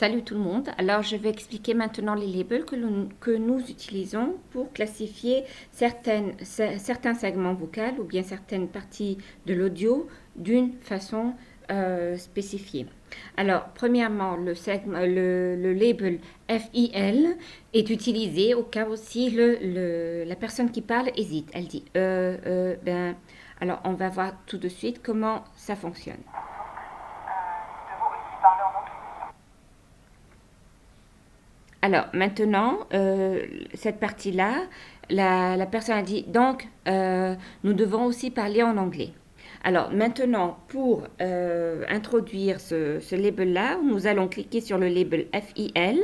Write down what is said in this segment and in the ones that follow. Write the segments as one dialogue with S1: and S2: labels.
S1: Salut tout le monde. Alors, je vais expliquer maintenant les labels que nous utilisons pour classifier certains segments vocaux ou bien certaines parties de l'audio d'une façon spécifiée. Alors, premièrement, le label FIL est utilisé au cas où si la personne qui parle hésite. Elle dit ben. Alors, on va voir tout de suite comment ça fonctionne. Nous devons aussi parler en anglais. Alors, maintenant, cette partie-là, la personne a dit, donc, nous devons aussi parler en anglais. Alors, maintenant, pour introduire ce label-là, nous allons cliquer sur le label FIL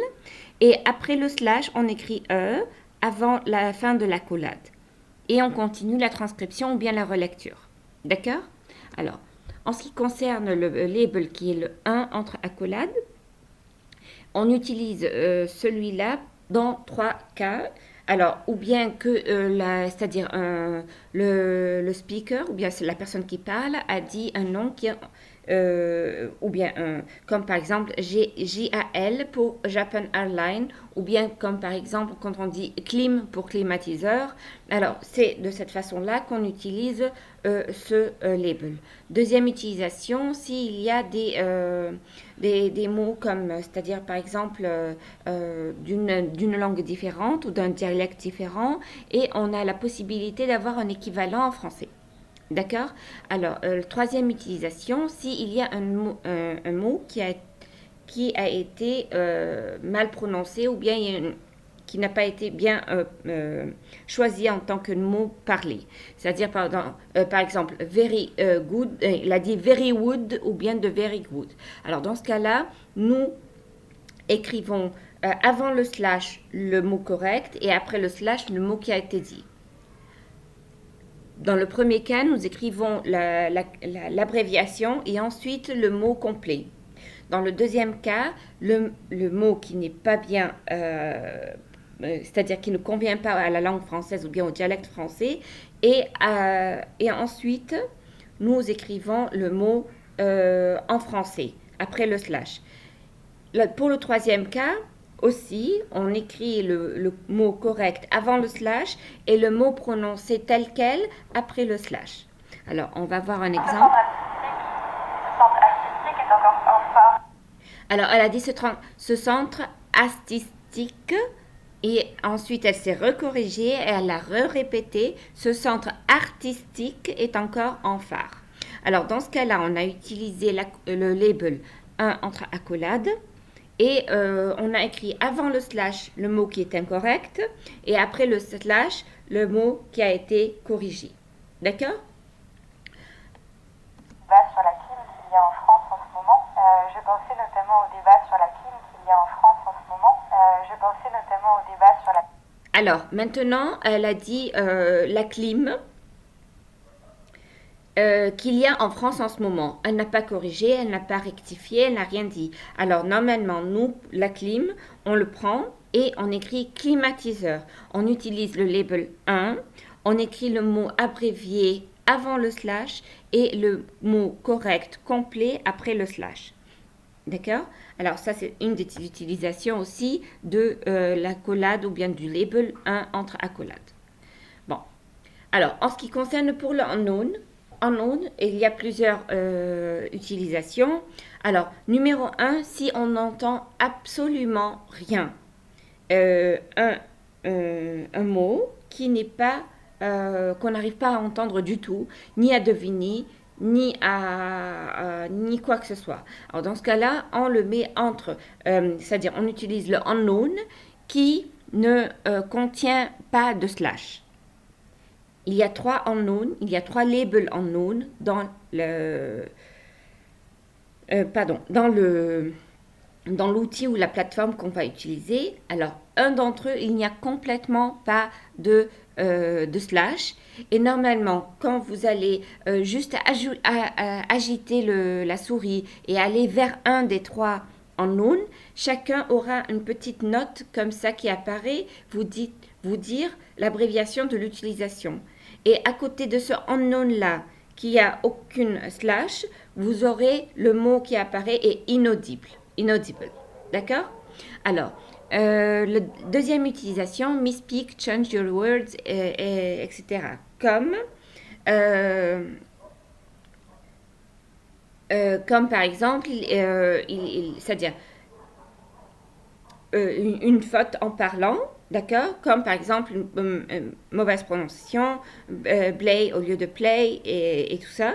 S1: et après le slash, on écrit E avant la fin de l'accolade. Et on continue la transcription ou bien la relecture. D'accord? Alors, en ce qui concerne le label qui est le 1 entre accolades, on utilise celui-là dans trois cas. Alors, ou bien que c'est-à-dire le speaker, ou bien c'est la personne qui parle, a dit un nom qui ou bien comme par exemple JAL pour Japan Airlines, ou bien comme par exemple quand on dit clim pour climatiseur. Alors, c'est de cette façon-là qu'on utilise ce label. Deuxième utilisation, s'il y a des mots comme, c'est-à-dire par exemple d'une langue différente ou d'un dialecte différent, et on a la possibilité d'avoir un équivalent en français. D'accord? Alors, troisième utilisation, s'il y a un mot qui a été mal prononcé ou bien qui n'a pas été bien choisi en tant que mot parlé. C'est-à-dire, par exemple, very good, il a dit very wood ou bien de very good. Alors, dans ce cas-là, nous écrivons avant le slash le mot correct et après le slash le mot qui a été dit. Dans le premier cas, nous écrivons l'abréviation et ensuite le mot complet. Dans le deuxième cas, le mot qui n'est pas bien, c'est-à-dire qui ne convient pas à la langue française ou bien au dialecte français, et ensuite, nous écrivons le mot en français, après le slash. Pour le troisième cas, aussi, on écrit le mot correct avant le slash et le mot prononcé tel quel après le slash. Alors, on va voir un exemple. Alors, elle a dit ce centre artistique et ensuite elle s'est recorrigée et elle a répété ce centre artistique est encore en phare. Alors, dans ce cas-là, on a utilisé le label 1 entre accolades. Et on a écrit avant le slash le mot qui est incorrect et après le slash le mot qui a été corrigé. D'accord?
S2: Débat sur la clim qu'il y a en France en ce moment. Je pensais notamment au débat sur la clim qu'il y a en France en ce moment. Je pensais notamment au débat sur la...
S1: Alors, maintenant, elle a dit la clim. Qu'il y a en France en ce moment. Elle n'a pas corrigé, elle n'a pas rectifié, elle n'a rien dit. Alors normalement, nous, la clim, on le prend et on écrit climatiseur. On utilise le label 1, on écrit le mot abrévié avant le slash et le mot correct complet après le slash. D'accord? Alors ça, c'est une des utilisations aussi de l'accolade ou bien du label 1 entre accolades. Bon. Alors, en ce qui concerne pour le unknown, il y a plusieurs utilisations. Alors, numéro 1, si on n'entend absolument rien, un mot qui n'est pas, qu'on n'arrive pas à entendre du tout, ni à deviner, ni quoi que ce soit. Alors, dans ce cas-là, on le met entre, c'est-à-dire on utilise le unknown qui ne contient pas de slash. Il y a trois unknown, il y a trois labels unknown dans l'outil ou la plateforme qu'on va utiliser. Alors, un d'entre eux, il n'y a complètement pas de slash. Et normalement, quand vous allez juste agiter la souris et aller vers un des trois unknown, chacun aura une petite note comme ça qui apparaît, vous dire l'abréviation de l'utilisation. Et à côté de ce unknown-là, qui a aucune slash, vous aurez le mot qui apparaît est inaudible. Inaudible. D'accord? Alors, la deuxième utilisation, misspeak, change your words, etc. Euh, comme par exemple, c'est-à-dire une faute en parlant, d'accord? Comme par exemple une mauvaise prononciation, play au lieu de play et tout ça.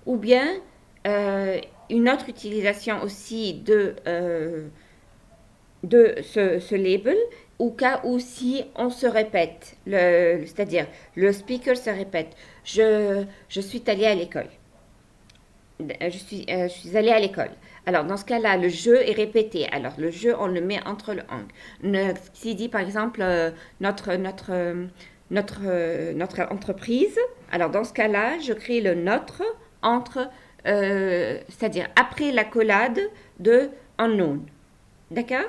S1: Ou bien une autre utilisation aussi de ce label, au cas où si on se répète, c'est-à-dire le speaker se répète, je suis allé à l'école. Je suis allée à l'école. Alors, dans ce cas-là, le jeu est répété. Alors, le jeu, on le met entre le ang. S'il dit, par exemple, notre entreprise, alors dans ce cas-là, je crée le notre entre, c'est-à-dire après l'accolade de unknown. D'accord?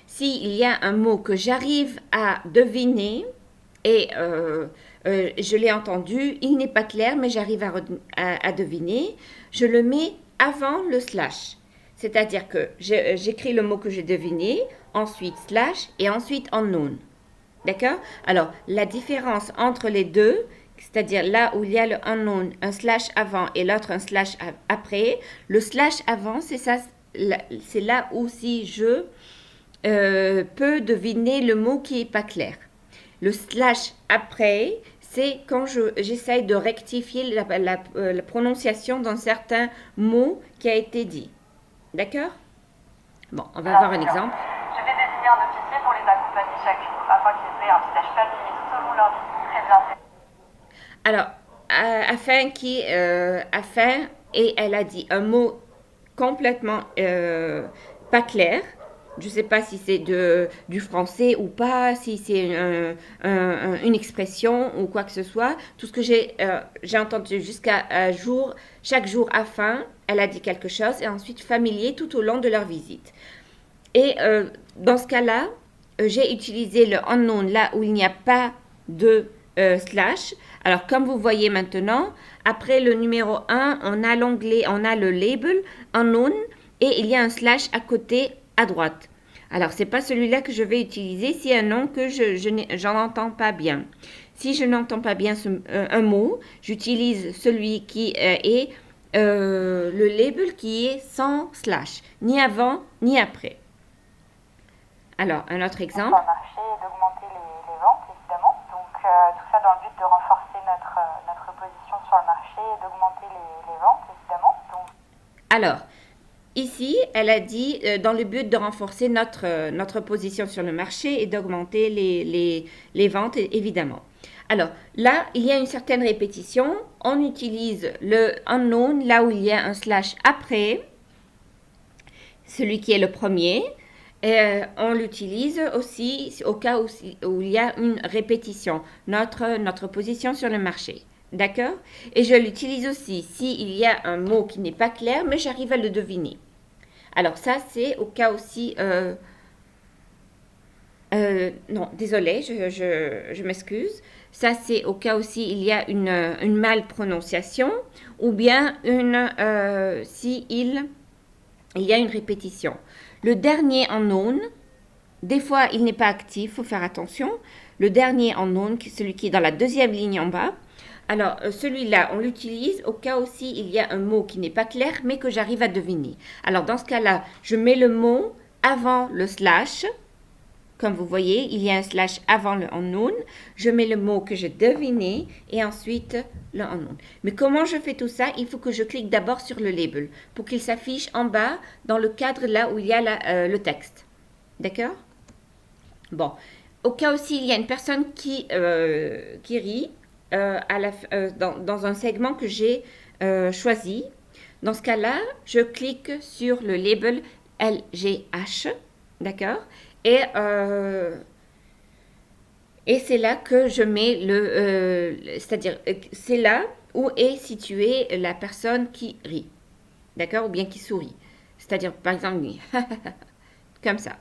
S1: S'il y a un mot que j'arrive à deviner et je l'ai entendu, il n'est pas clair, mais j'arrive à deviner, je le mets avant le slash. C'est-à-dire que j'écris le mot que j'ai deviné, ensuite slash et ensuite unknown. D'accord? Alors, la différence entre les deux, c'est-à-dire là où il y a le unknown, un slash avant et l'autre un slash après, le slash avant, c'est ça, c'est là où si je peut deviner le mot qui n'est pas clair. Le slash après, c'est quand j'essaye de rectifier la prononciation d'un certain mot qui a été dit. D'accord? Bon, on va voir un exemple.
S2: Je vais désigner un officier pour les accompagner chaque jour, afin qu'ils aient un visage familier tout au long de leur vie. Très bien.
S1: Alors, afin, et elle a dit un mot complètement pas clair. Je ne sais pas si c'est du français ou pas, si c'est une expression ou quoi que ce soit. Tout ce que j'ai entendu jusqu'à chaque jour afin, elle a dit quelque chose, et ensuite familier tout au long de leur visite. Et dans ce cas-là, j'ai utilisé le unknown là où il n'y a pas de slash. Alors, comme vous voyez maintenant, après le numéro 1, on a l'onglet, on a le label unknown et il y a un slash à côté à droite. Alors, c'est pas celui-là que je vais utiliser si un nom que j'en entends pas bien. Si je n'entends pas bien un mot, j'utilise celui qui est le label qui est sans slash, ni avant ni après. Alors, un autre exemple.
S2: Sur le marché et d'augmenter les ventes, évidemment. Donc, tout ça dans le but de renforcer notre position sur le marché et d'augmenter les ventes, évidemment. Donc,
S1: alors, ici, elle a dit dans le but de renforcer notre position sur le marché et d'augmenter les ventes, évidemment. Alors, là, il y a une certaine répétition. On utilise le unknown là où il y a un slash après, celui qui est le premier. Et on l'utilise aussi au cas où il y a une répétition, notre position sur le marché. D'accord? Et je l'utilise aussi s'il y a un mot qui n'est pas clair, mais j'arrive à le deviner. Alors ça, c'est au cas aussi... non, désolé, je m'excuse. Ça, c'est au cas aussi il y a une malprononciation ou bien si il y a une répétition. Le dernier unknown, des fois, il n'est pas actif, il faut faire attention. Le dernier unknown, celui qui est dans la deuxième ligne en bas. Alors, celui-là, on l'utilise au cas aussi il y a un mot qui n'est pas clair, mais que j'arrive à deviner. Alors, dans ce cas-là, je mets le mot avant le slash. Comme vous voyez, il y a un slash avant le unknown. Je mets le mot que j'ai deviné et ensuite le unknown. Mais comment je fais tout ça? Il faut que je clique d'abord sur le label pour qu'il s'affiche en bas dans le cadre là où il y a le texte. D'accord? Bon. Au cas aussi, il y a une personne qui rit dans un segment que j'ai choisi. Dans ce cas-là, je clique sur le label LGH. D'accord? Et c'est là que je mets c'est-à-dire, c'est là où est située la personne qui rit, d'accord, ou bien qui sourit. C'est-à-dire, par exemple, lui, comme ça.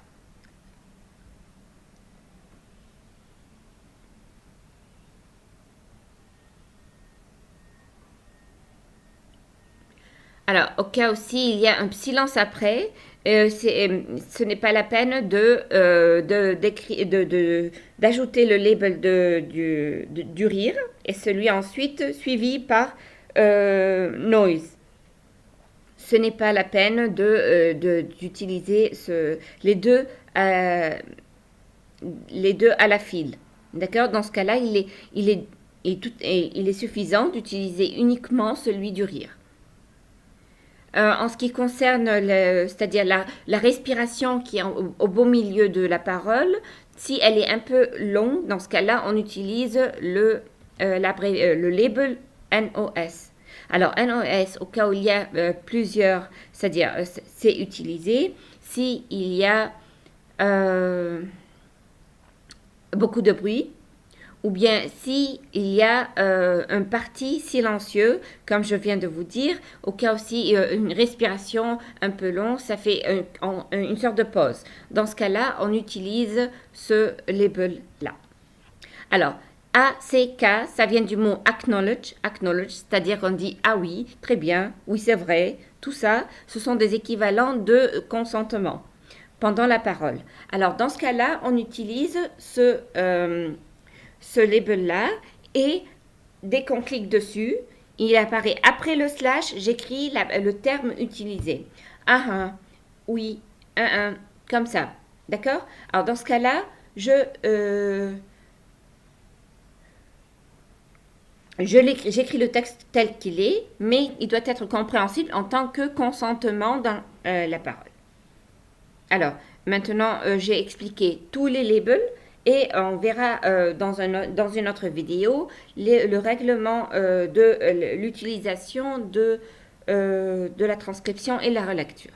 S1: Alors, au cas aussi, il y a un silence après. Ce n'est pas la peine d'ajouter le label du rire et celui ensuite suivi par noise. Ce n'est pas la peine d'utiliser euh, les deux à la file. D'accord? Dans ce cas-là, il est suffisant d'utiliser uniquement celui du rire. En ce qui concerne c'est-à-dire la respiration qui est au beau milieu de la parole, si elle est un peu longue, dans ce cas-là, on utilise le label NOS. Alors, NOS, au cas où il y a plusieurs, c'est-à-dire c'est utilisé s'il y a beaucoup de bruit, ou bien s'il y a un parti silencieux, comme je viens de vous dire, au cas aussi une respiration un peu longue, ça fait une sorte de pause. Dans ce cas-là, on utilise ce label-là. Alors, ACK, ça vient du mot acknowledge, c'est-à-dire qu'on dit ah oui, très bien, oui c'est vrai, tout ça, ce sont des équivalents de consentement pendant la parole. Alors, dans ce cas-là, on utilise ce label-là et dès qu'on clique dessus, il apparaît après le slash, j'écris le terme utilisé. Ah, oui, comme ça. D'accord? Alors, dans ce cas-là, j'écris le texte tel qu'il est, mais il doit être compréhensible en tant que consentement dans la parole. Alors, maintenant, j'ai expliqué tous les labels et on verra dans une autre vidéo le règlement de l'utilisation de la transcription et la relecture.